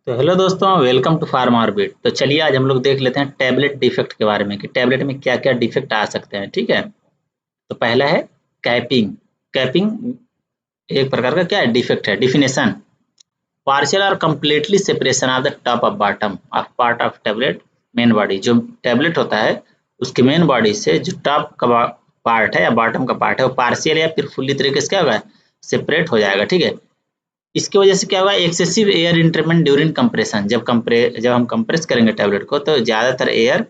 तो हेलो दोस्तों, welcome to farm orbit. तो चलिए आज हम लोग देख लेते हैं टैबलेट डिफेक्ट के बारे में कि टैबलेट में क्या क्या डिफेक्ट आ सकते हैं। ठीक है, तो पहला है कैपिंग। कैपिंग एक प्रकार का क्या है, डिफेक्ट है। डिफिनेशन: पार्शियल और completely separation of the top of bottom of part of tablet main body. जो टैबलेट होता है उसके मेन बॉडी से जो टॉप का पार्ट है या बॉटम का पार्ट है वो पार्शियल या फिर फुल्ली तरीके से क्या होगा, सेपरेट हो जाएगा। ठीक है, इसकी वजह से क्या होगा, excessive air entertainment during compression. जब हम कंप्रेस करेंगे टैबलेट को तो ज़्यादातर एयर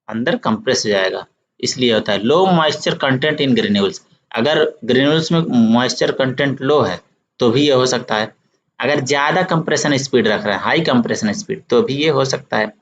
अंदर कंप्रेस हो जाएगा, इसलिए होता है। Low moisture content in granules. अगर ग्रेन्यूल्स में मॉइस्चर कंटेंट लो है तो भी ये हो सकता है। अगर ज़्यादा कंप्रेशन स्पीड रख रहा है, हाई कंप्रेशन स्पीड, तो भी ये हो सकता है।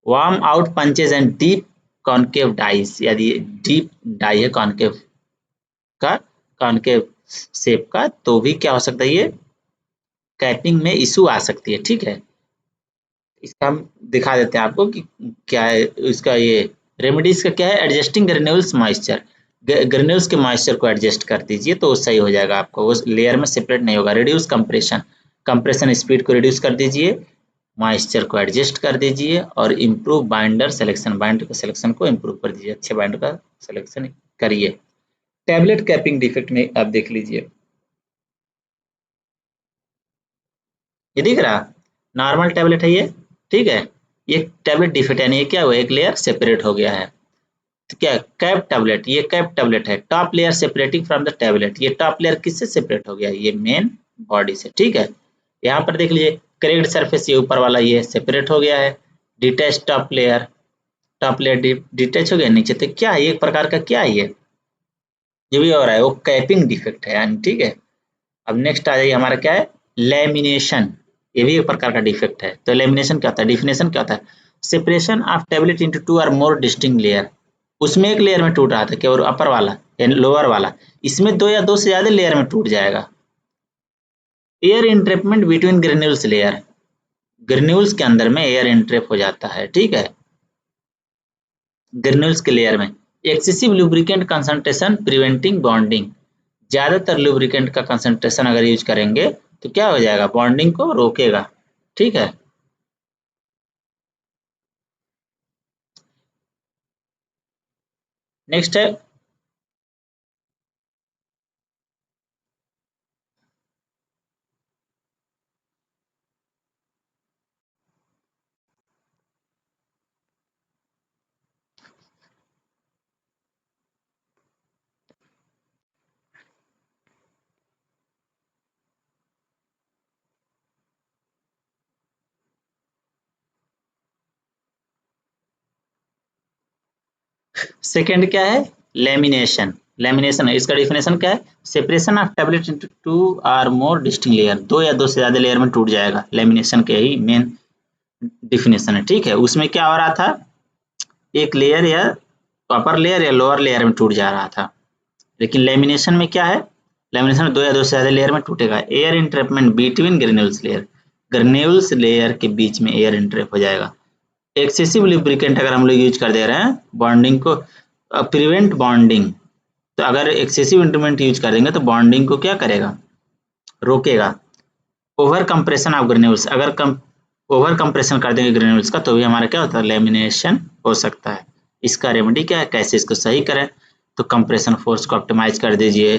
Worn out punches and deep concave dies. यदि डीप डाई है का कॉन्केव शेप का, तो भी क्या हो सकता है, ये कैपिंग में इशू आ सकती है। ठीक है, इसका हम दिखा देते हैं आपको कि क्या है इसका। ये रेमेडीज का क्या है, एडजस्टिंग ग्रेन्यूल्स मॉइस्चर। ग्रेन्यूल्स के मॉइस्चर को एडजस्ट कर दीजिए तो सही हो जाएगा, आपको वो लेयर में सेपरेट नहीं होगा। रिड्यूस कंप्रेशन, कंप्रेशन स्पीड को रिड्यूस कर दीजिए, मॉइस्चर को एडजस्ट कर दीजिए और इम्प्रूव बाइंडर सिलेक्शन। बाइंडर का सिलेक्शन को इम्प्रूव कर दीजिए, अच्छे बाइंडर का सिलेक्शन करिए। टैबलेट कैपिंग डिफेक्ट में आप देख लीजिए, ये दिख रहा, नॉर्मल टैबलेट है ये। ठीक है, ये टैबलेट डिफेक्ट यानी ये क्या हुआ, एक लेयर सेपरेट हो गया है। तो क्या कैप टैबलेट, ये कैप टैबलेट है। Top layer separating from the tablet. ये टॉप लेयर किससे सेपरेट हो गया, ये मेन बॉडी से। ठीक है, यहाँ पर देख लीजिए क्रेक्ड सरफेस, ये ऊपर वाला ये सेपरेट हो गया है। Detach top layer, top layer detach हो गया नीचे। तो क्या है, एक प्रकार का क्या है ये भी हो रहा है, वो कैपिंग डिफेक्ट है यानी। ठीक है, अब नेक्स्ट आ जाइए, हमारा क्या है, लेमिनेशन। ये भी एक प्रकार का डिफेक्ट है। तो लेमिनेशन क्या होता है, डिफिनेशन क्या होता है, separation of tablet into two और मोर डिस्टिंक्ट लेयर। उसमें एक लेयर में टूट रहा था केवल अपर वाला या लोअर वाला, इसमें दो या दो से ज्यादा लेयर में टूट जाएगा। Air entrapment between granules layer, granules के अंदर में एयर इंट्रेप हो जाता है। ठीक है, ग्रेन्यूल्स के लेयर में excessive lubricant concentration preventing bonding. ज्यादातर लुब्रिकेंट का कंसंट्रेशन अगर यूज करेंगे तो क्या हो जाएगा, बॉन्डिंग को रोकेगा। ठीक है, नेक्स्ट है सेकेंड, क्या है, लेमिनेशन। लेमिनेशन है, इसका डिफिनेशन क्या है, separation of tablet into two और मोर डिस्टिंक्ट लेयर। दो या दो से ज्यादा लेयर में टूट जाएगा, लेमिनेशन के ही मेन डिफिनेशन है। ठीक है, उसमें क्या हो रहा था, एक लेयर या अपर लेयर या लोअर लेयर में टूट जा रहा था। लेकिन लेमिनेशन में क्या है, लेमिनेशन में दो या दो से ज्यादा लेयर में टूटेगा। Air entrapment between granules layer, granules layer के बीच में एयर इंट्रैप हो जाएगा। एक्सेसिव लुब्रिकेंट अगर हम लोग यूज कर दे रहे हैं बॉन्डिंग को प्रिवेंट बॉन्डिंग, तो अगर एक्सेसिव इंस्ट्रूमेंट यूज करेंगे तो बॉन्डिंग को क्या करेगा, रोकेगा। ओवर कंप्रेशन ऑफ ग्रेन्यूल्स, अगर ओवर कंप्रेशन कर देंगे ग्रेन्यूल्स का तो भी हमारा क्या होता है, लेमिनेशन हो सकता है। इसका रेमेडी क्या है, कैसे इसको सही करें, तो कंप्रेशन फोर्स को ऑप्टिमाइज कर दीजिए,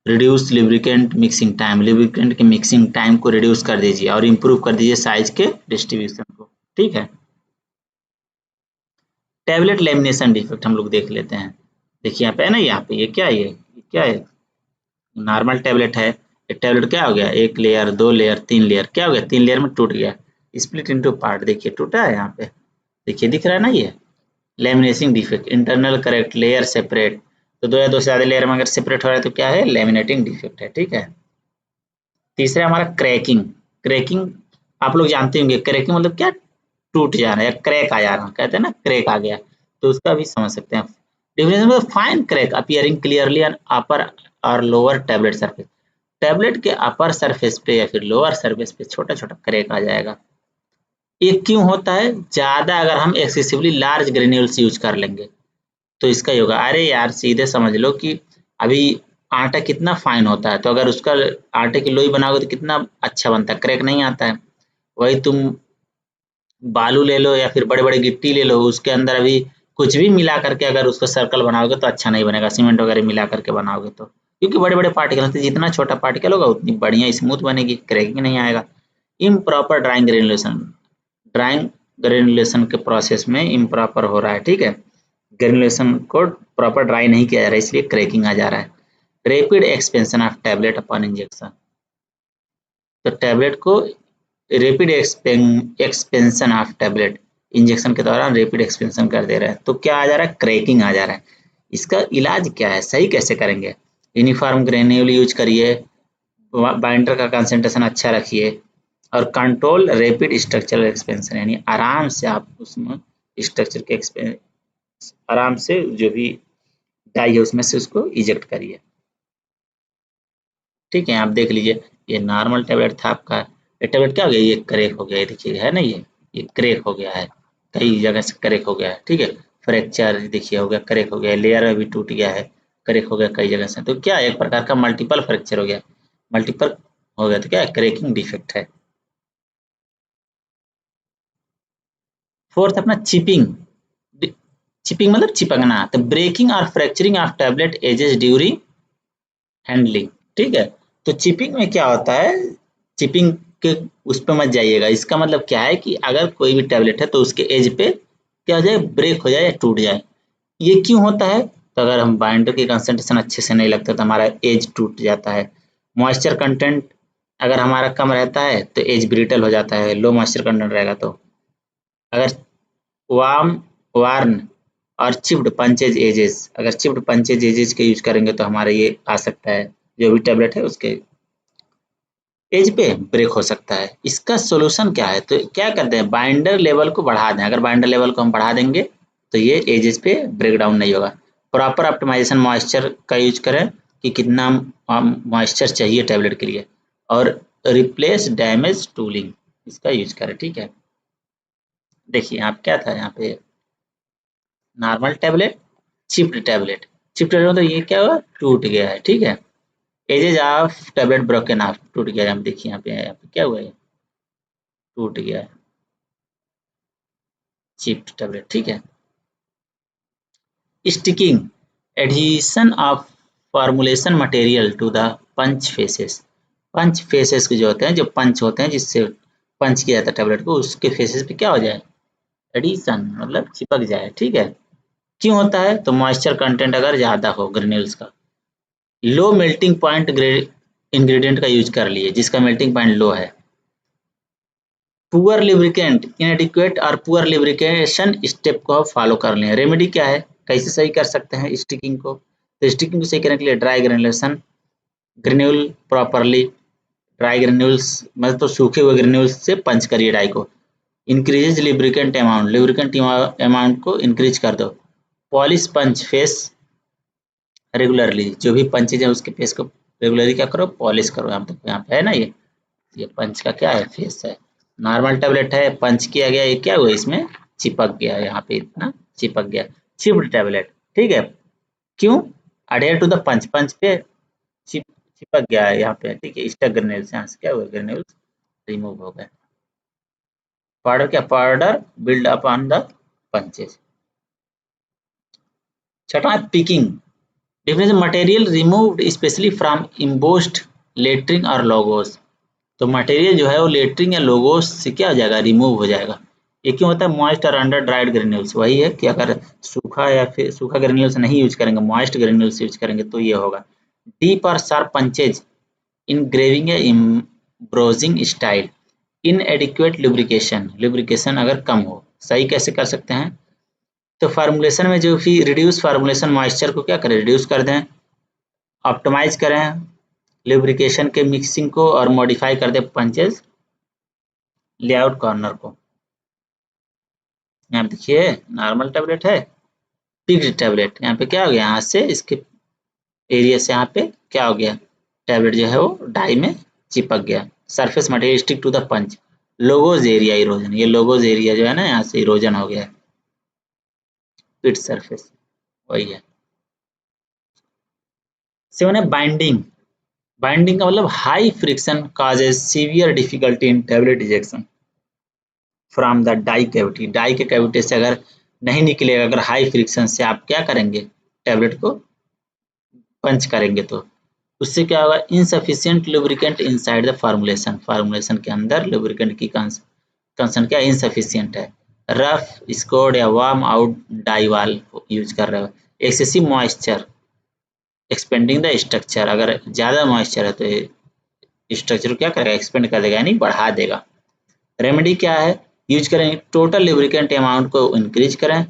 reduce lubricant mixing time, lubricant के मिक्सिंग टाइम को रिड्यूस कर दीजिए और इम्प्रूव कर दीजिए साइज के डिस्ट्रीब्यूशन को। ठीक है, टैबलेट लेमिनेशन डिफेक्ट हम लोग देख लेते हैं। देखिए यहाँ पे है ना, यहाँ पे ये क्या है, ये क्या है, नॉर्मल टैबलेट है। एक टैबलेट क्या हो गया, एक लेयर, दो लेयर, तीन लेयर, क्या हो गया, तीन लेयर में टूट गया, स्प्लिट इनटू पार्ट। देखिए टूटा है यहाँ पे, देखिए दिख रहा है ना ये laminating defect. Internal correct layer separate, तो दो या दो से ज्यादा लेयर में अगर सेपरेट हो रहा है तो क्या है, लेमिनेटिंग डिफेक्ट है। ठीक है, तीसरा हमारा क्रैकिंग। क्रैकिंग आप लोग जानते होंगे, क्रैकिंग मतलब क्या, टूट जाना या क्रैक आ जाना, कहते हैं ना क्रैक आ गया, तो उसका भी समझ सकते हैं। डिफिनेशन में fine crack appearing clearly on अपर और लोअर टैबलेट सरफेस। टैबलेट के अपर सरफेस पे या फिर लोअर सरफेस पे छोटा छोटा क्रैक आ जाएगा। ये क्यों होता है, ज्यादा अगर हम एक्सेसिवली लार्ज ग्रेन्यूल्स यूज कर लेंगे तो इसका ही होगा। अरे यार सीधे समझ लो कि अभी आटा कितना फाइन होता है, तो अगर उसका आटे की लोई बनाओगे तो कितना अच्छा बनता है, क्रैक नहीं आता है। वही तुम बालू ले लो या फिर बड़े बड़े गिट्टी ले लो, उसके अंदर अभी कुछ भी मिला करके अगर उसको सर्कल बनाओगे तो अच्छा नहीं बनेगा, सीमेंट वगैरह मिला करके बनाओगे तो, क्योंकि बड़े बड़े पार्टिकल होते हैं, जितना छोटा पार्टिकल होगा उतनी बढ़िया स्मूथ बनेगी, क्रैकिंग नहीं आएगा। Improper drawing granulation, drawing granulation के प्रोसेस में इम्प्रॉपर हो रहा है, ठीक है, ग्रेनुलेशन को प्रॉपर ड्राई नहीं किया जा रहा है, इसलिए क्रैकिंग आ जा रहा है। Rapid expansion of tablet upon injection, तो टैबलेट को rapid expansion of tablet, injection के दौरान रैपिड एक्सपेंशन कर दे रहा है, तो क्या आ जा रहा है, क्रैकिंग आ जा रहा है। इसका इलाज क्या है, सही कैसे करेंगे, यूनिफॉर्म ग्रेन्यूल यूज करिए, बाइंडर का कंसंट्रेशन अच्छा रखिए, और कंट्रोल रैपिड स्ट्रक्चरल एक्सपेंशन, यानी आराम से आप उसमें स्ट्रक्चर के आराम से जो भी डाई है उसमें से उसको इजेक्ट करिए। ठीक है, आप देख लीजिए, ये नॉर्मल टैबलेट था आपका, ये टैबलेट क्या हो गया, ये क्रैक हो गया, ये देखिए है ना, ये क्रैक हो गया है, कई जगह से क्रैक हो गया है, ठीक है, फ्रैक्चर देखिए हो गया, क्रैक हो गया, लेयर में भी टूट गया है, क्रैक हो गया कई जगह से, तो क्या एक प्रकार का मल्टीपल फ्रैक्चर हो गया, मल्टीपल हो गया, तो क्या क्रैकिंग डिफेक्ट है। फोर्थ अपना चिपिंग, चिपिंग मतलब चिपकना, तो ब्रेकिंग और fracturing of tablet edges during handling, ठीक है, तो चिपिंग में क्या होता है, चिपिंग के उस पर मत जाइएगा, इसका मतलब क्या है कि अगर कोई भी टैबलेट है तो उसके एज पे क्या हो जाए, ब्रेक हो जाए या टूट जाए, ये क्यों होता है, तो अगर हम बाइंडर की कंसंट्रेशन अच्छे से नहीं लगता तो हमारा एज टूट जाता है, मॉइस्चर कंटेंट अगर हमारा कम रहता है तो एज ब्रिटल हो जाता है, लो मॉइस्चर कंटेंट रहेगा तो, अगर वार्म वार्न और चिप्ड पंचेज एजेस, अगर चिप्ड पंचेज एजेस के यूज करेंगे तो हमारा ये आ सकता है, जो भी टैबलेट है उसके एज पे ब्रेक हो सकता है। इसका सोल्यूशन क्या है, तो क्या करते हैं, बाइंडर लेवल को बढ़ा दें, अगर बाइंडर लेवल को हम बढ़ा देंगे तो ये एजेस पे ब्रेक डाउन नहीं होगा। प्रॉपर ऑप्टिमाइजेशन मॉइस्चर का यूज करें कि कितना मॉइस्चर चाहिए टैबलेट के लिए, और रिप्लेस डैमेज टूलिंग, इसका यूज करें, ठीक है। देखिए आप क्या था यहाँ पे, normal tablet, chipped tablet, chipped tablet मतलब ये क्या हुआ, टूट गया है, ठीक है, edges of tablet broken of, टूट गया है, हम देखिए यहाँ पे क्या हुआ है, टूट गया है, चिप्ड टैबलेट, ठीक है। Sticking, adhesion of formulation material to the punch faces, punch faces के जो होते हैं, जो पंच होते हैं जिससे पंच किया जाता है टैबलेट को, उसके फेसेस पे क्या हो जाए, एडिशन मतलब चिपक जाए, ठीक है। क्यों होता है, तो मॉइस्चर कंटेंट अगर ज्यादा हो ग्रेन्यूल्स का, लो मेल्टिंग पॉइंट इंग्रेडिएंट का यूज कर लिए जिसका मेल्टिंग पॉइंट लो है, पुअर लिब्रिकेंट इनएडिक्वेट और पुअर लिब्रिकेशन स्टेप को फॉलो कर लें। रेमेडी क्या है, कैसे सही कर सकते हैं स्टिकिंग को, तो स्टिकिंग को सही करने के लिए dry granulation, granule properly, dry granules मतलब तो सूखे हुए ग्रेन्यूल्स से पंच करिए डाई को, increase lubricant amount, lubricant amount को इंक्रीज कर दो, पॉलिश पंच फेस रेगुलरली, जो भी पंचेज है उसके फेस को रेगुलरली क्या करो, पॉलिश करो, यहाँ पे है ना, ये पंच का क्या है, फेस है, नॉर्मल टैबलेट है, पंच किया गया, ये क्या हुआ इसमें चिपक गया, यहाँ पे इतना चिपक गया, चिप्ड टैबलेट, ठीक है, क्यों, अडेयर टू द पंच, पंच पे चिपक गया है यहाँ पे, ठीक है, स्टक ग्रेन्यूल्स, यहाँ से क्या हुआ, ग्रेन्यूल्स रिमूव हो गए, पाउडर क्या, powder build up on the punches. छठा है picking, different material removed specially from embossed lettering और लोगोस, तो मटेरियल जो है वो लेटरिंग या लोगोस से क्या हो जाएगा, रिमूव हो जाएगा, ये क्यों होता है, मॉइस्ट और अंडर ड्राइड ग्रेन्यूल्स, वही है कि अगर सूखा या फिर सूखा ग्रेन्यूल्स नहीं यूज करेंगे, मॉइस्ट ग्रेन्यूल्स यूज करेंगे तो ये होगा। डीप और शार्प पंचेज इन ग्रेविंग या इम्ब्रोजिंग स्टाइल, इन एडिक्वेट लुब्रिकेशन, लुब्रिकेशन अगर कम हो, सही कैसे कर सकते हैं, तो फार्मूलेशन में जो भी रिड्यूस फार्मूलेशन मॉइस्चर को क्या करें, रिड्यूस कर दें, ऑप्टिमाइज करें लुब्रिकेशन के मिक्सिंग को, और मॉडिफाई कर दें पंचेज लेआउट कॉर्नर को। यहाँ देखिए नॉर्मल टैबलेट है, पिक्ड टैबलेट, यहाँ पे क्या हो गया, यहाँ से इसके एरिया से यहाँ पे क्या हो गया, टैबलेट जो है वो डाई में चिपक गया, surface material stick to the punch, logos area erosion, ये लोगोज एरिया जो है ना यहाँ से इरोजन हो गया, पिट सरफेस वही है। सेवन है बाइंडिंग, बाइंडिंग का मतलब high friction causes severe difficulty in tablet ejection, from the die cavity, die के कैविटी से अगर नहीं निकलेगा, अगर हाई फ्रिक्शन से आप क्या करेंगे, टैबलेट को पंच करेंगे तो उससे क्या होगा, insufficient lubricant inside the formulation, formulation के अंदर लुब्रिकेंट की कंसंट क्या इनसफिशियंट है, रफ स्कोर्ड या वार्म आउट डाई वाल यूज कर रहे हो, excessive moisture expanding the structure, अगर ज़्यादा मॉइस्चर है तो स्ट्रक्चर को क्या करेगा, एक्सपेंड कर देगा यानी बढ़ा देगा। रेमेडी क्या है, यूज करें टोटल लुब्रिकेंट अमाउंट को इंक्रीज करें,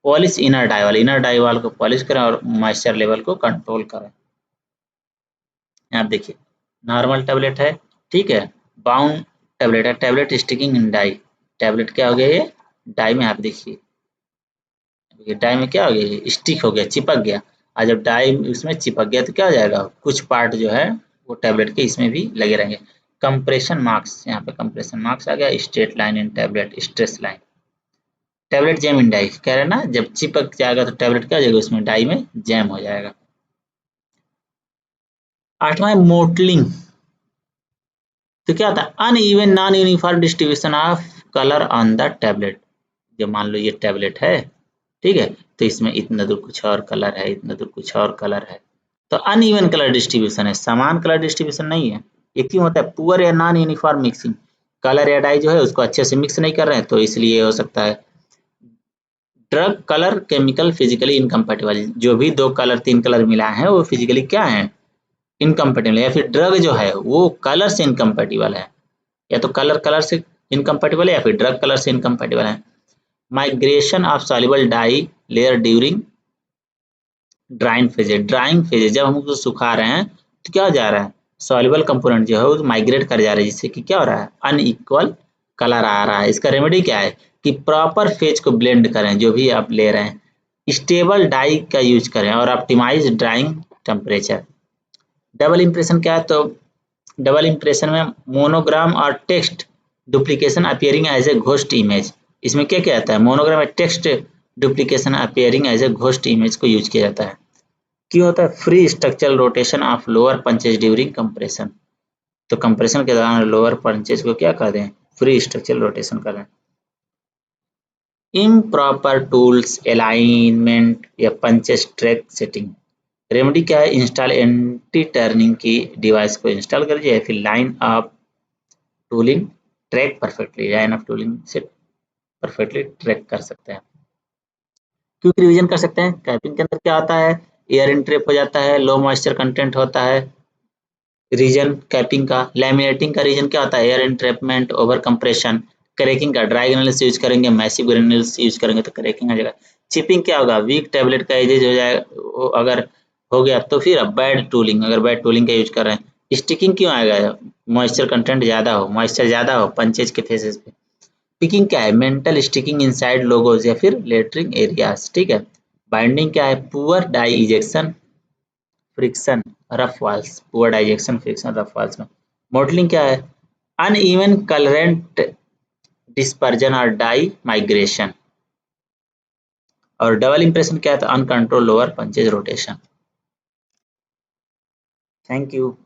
पॉलिश इनर डाई वाल को पॉलिश करें और मॉइस्चर लेवल को कंट्रोल करें। यहाँ देखिए नॉर्मल टैबलेट है, ठीक है, बाउंड टैबलेट है, टैबलेट स्टिकिंग इन डाई, टैबलेट क्या हो गया ये डाई में, आप देखिए डाई में क्या हो गया, ये स्टिक हो गया, चिपक गया, और जब डाई उसमें चिपक गया तो क्या हो जाएगा, कुछ पार्ट जो है वो टैबलेट के इसमें भी लगे रहेंगे। कंप्रेशन मार्क्स, यहाँ पे कंप्रेशन मार्क्स आ गया, straight line in tablet, stress line, tablet jam in die, कह रहे हैं ना जब चिपक जाएगा तो टैबलेट क्या हो जाएगा, उसमें डाई में जैम हो जाएगा। आठवां है मोटलिंग, तो क्या होता है, uneven non uniform distribution of colour on the tablet, जो मान लो ये टैबलेट है, ठीक है, तो इसमें इतना दूर कुछ और कलर है, इतना दूर कुछ और कलर है, तो अनइवन कलर डिस्ट्रीब्यूशन है, समान कलर डिस्ट्रीब्यूशन नहीं है। ये क्यों होता है, पुअर या नॉन यूनिफॉर्म मिक्सिंग, कलर या डाई जो है उसको अच्छे से मिक्स नहीं कर रहे हैं, तो इसलिए हो सकता है। Drug colour chemical physically incompatible, जो भी दो कलर तीन कलर मिला है वो फिजिकली क्या है, इनकम्पैटिबल, या फिर ड्रग जो है वो कलर से इनकम्पैटिबल है, या तो कलर कलर से इनकम्पैटिबल है या फिर ड्रग कलर से इनकम्पैटिबल है। Migration of soluble dye layer during drying phases, जब हम उसको सुखा रहे हैं तो क्या हो जा रहा है, सॉल्युबल कंपोनेंट जो है वो माइग्रेट कर जा रहा है, जिससे कि क्या हो रहा है, अनइक्वल कलर आ रहा है। इसका रेमेडी क्या है कि प्रॉपर फेज को ब्लेंड करें, जो भी आप ले रहे हैं, स्टेबल डाई का यूज करें और optimise drying temperature. Double impression क्या है, तो डबल इम्प्रेशन में मोनोग्राम और text duplication appearing as a ghost image, इसमें क्या क्या आता है, मोनोग्राम में text duplication appearing as a ghost image को यूज किया जाता है। क्यों होता है, free structural rotation of lower punches during compression, तो कंप्रेशन के दौरान लोअर पंचेज को क्या कर दें, फ्री स्ट्रक्चरल रोटेशन कर दें। इम्प्रॉपर टूल्स अलाइनमेंट या पंचेज ट्रैक सेटिंग, रेमेडी क्या है, इंस्टॉल एंटी टर्निंग की डिवाइस को इंस्टॉल कर दीजिए, फिर line of tooling track perfectly, line of tooling से परफेक्टली ट्रैक कर सकते हैं। क्विक रिवीजन कर सकते हैं, कैपिंग के अंदर क्या आता है, एयर इन ट्रैप हो जाता है, लो मॉइस्चर कंटेंट होता है रीजन कैपिंग का, लैमिनेटिंग का रीजन क्या होता है, air entrapment over compression, cracking का ड्राई ग्रेन्यूल्स यूज करेंगे, मैसिव ग्रेन्यूल्स यूज करेंगे तो क्रैकिंग आ जाएगा। चिपिंग क्या होगा, वीक टैबलेट का एजेज हो जाएगा, वो अगर हो गया तो फिर बैड टूलिंग, अगर बैड टूलिंग का यूज कर रहे हैं। स्टिकिंग क्यों आएगा, मॉइस्चर कंटेंट ज्यादा हो, मॉइस्चर ज्यादा हो पंचेज के फेसेस पे। पिकिंग क्या है, मेंटल स्टिकिंग इनसाइड लोगोज या फिर लेटरिंग एरियाज, ठीक है। बाइंडिंग क्या है, poor die ejection friction rough walls, poor die ejection friction rough walls में। मॉडलिंग क्या है, अनइवन कलरेंट डिस्पर्जन और डाई माइग्रेशन, और डबल इंप्रेशन क्या है, तो uncontrolled lower punches rotation. Thank you.